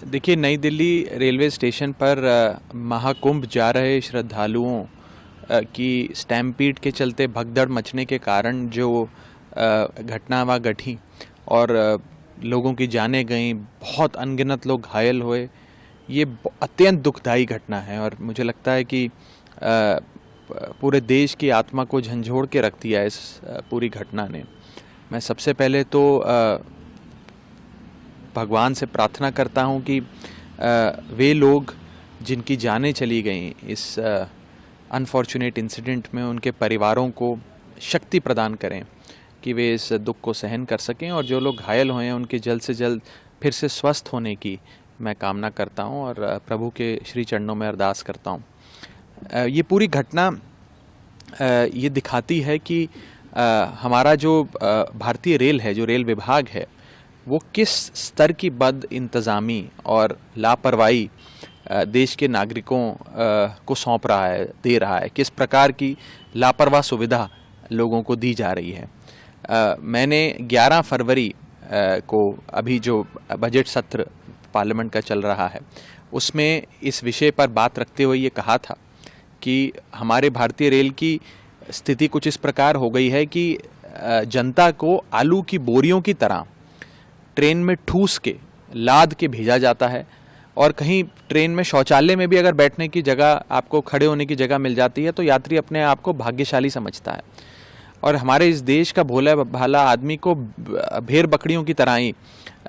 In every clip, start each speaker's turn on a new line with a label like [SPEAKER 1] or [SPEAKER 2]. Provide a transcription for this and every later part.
[SPEAKER 1] देखिए, नई Delhi railway station पर महाकुंभ जा रहे श्रद्धालुओं की स्टैम्पीड के चलते भगदड़ मचने के कारण जो घटना वहाँ घटी और लोगों की जानें गईं, बहुत अनगिनत लोग घायल हुए, ये अत्यंत दुखदाई घटना है। और मुझे लगता है कि पूरे देश की आत्मा को झंझोड़ के रख दिया इस पूरी घटना ने। मैं सबसे पहले तो भगवान से प्रार्थना करता हूँ कि वे लोग जिनकी जानें चली गईं इस अनफॉर्चुनेट इंसिडेंट में, उनके परिवारों को शक्ति प्रदान करें कि वे इस दुख को सहन कर सकें, और जो लोग घायल हुए हैं उनके जल्द से जल्द फिर से स्वस्थ होने की मैं कामना करता हूं और प्रभु के श्री चरणों में अरदास करता हूं। ये पूरी घटना ये दिखाती है कि हमारा जो भारतीय रेल है, जो रेल विभाग है, वो किस स्तर की बद इंतज़ामी और लापरवाही देश के नागरिकों को सौंप रहा है, दे रहा है, किस प्रकार की लापरवाह सुविधा लोगों को दी जा रही है। मैंने 11 फरवरी को अभी जो बजट सत्र पार्लियामेंट का चल रहा है उसमें इस विषय पर बात रखते हुए ये कहा था कि हमारे भारतीय रेल की स्थिति कुछ इस प्रकार हो गई है कि जनता को आलू की बोरियों की तरह ट्रेन में ठूस के लाद के भेजा जाता है, और कहीं ट्रेन में शौचालय में भी अगर बैठने की जगह, आपको खड़े होने की जगह मिल जाती है तो यात्री अपने आप को भाग्यशाली समझता है। और हमारे इस देश का भोला भाला आदमी को भेड़ बकरियों की तरह ही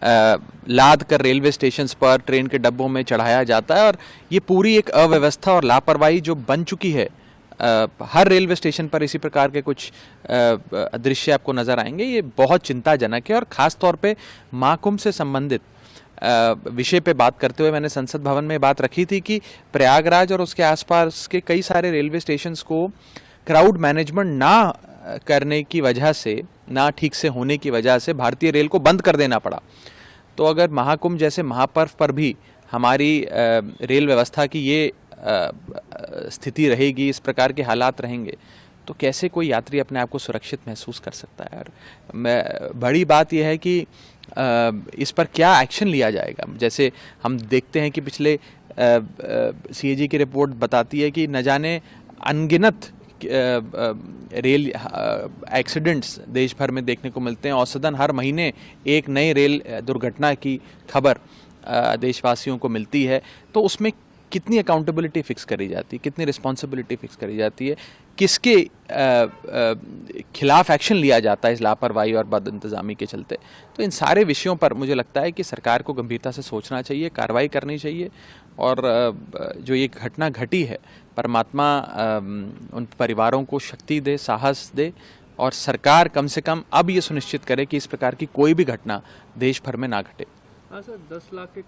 [SPEAKER 1] लाद कर रेलवे स्टेशंस पर, ट्रेन के डब्बों में चढ़ाया जाता है। और ये पूरी एक अव्यवस्था और लापरवाही जो बन चुकी है, हर रेलवे स्टेशन पर इसी प्रकार के कुछ दृश्य आपको नजर आएंगे। ये बहुत चिंताजनक है। और ख़ास तौर पे महाकुंभ से संबंधित विषय पे बात करते हुए मैंने संसद भवन में बात रखी थी कि प्रयागराज और उसके आसपास के कई सारे रेलवे स्टेशंस को क्राउड मैनेजमेंट ना करने की वजह से, ना ठीक से होने की वजह से भारतीय रेल को बंद कर देना पड़ा। तो अगर महाकुंभ जैसे महापर्व पर भी हमारी रेल व्यवस्था की ये स्थिति रहेगी, इस प्रकार के हालात रहेंगे, तो कैसे कोई यात्री अपने आप को सुरक्षित महसूस कर सकता है। और बड़ी बात यह है कि इस पर क्या एक्शन लिया जाएगा। जैसे हम देखते हैं कि पिछले सीएजी की रिपोर्ट बताती है कि न जाने अनगिनत रेल एक्सीडेंट्स देश भर में देखने को मिलते हैं। औसतन हर महीने एक नई रेल दुर्घटना की खबर देशवासियों को मिलती है। तो उसमें कितनी अकाउंटेबिलिटी फिक्स करी जाती है, कितनी रिस्पॉन्सिबिलिटी फिक्स करी जाती है, किसके खिलाफ एक्शन लिया जाता है इस लापरवाही और बद इंतज़ामी के चलते। तो इन सारे विषयों पर मुझे लगता है कि सरकार को गंभीरता से सोचना चाहिए, कार्रवाई करनी चाहिए। और जो ये घटना घटी है, परमात्मा उन परिवारों को शक्ति दे, साहस दे, और सरकार कम से कम अब ये सुनिश्चित करे कि इस प्रकार की कोई भी घटना देश भर में ना घटे।
[SPEAKER 2] हाँ सर, 10 लाख के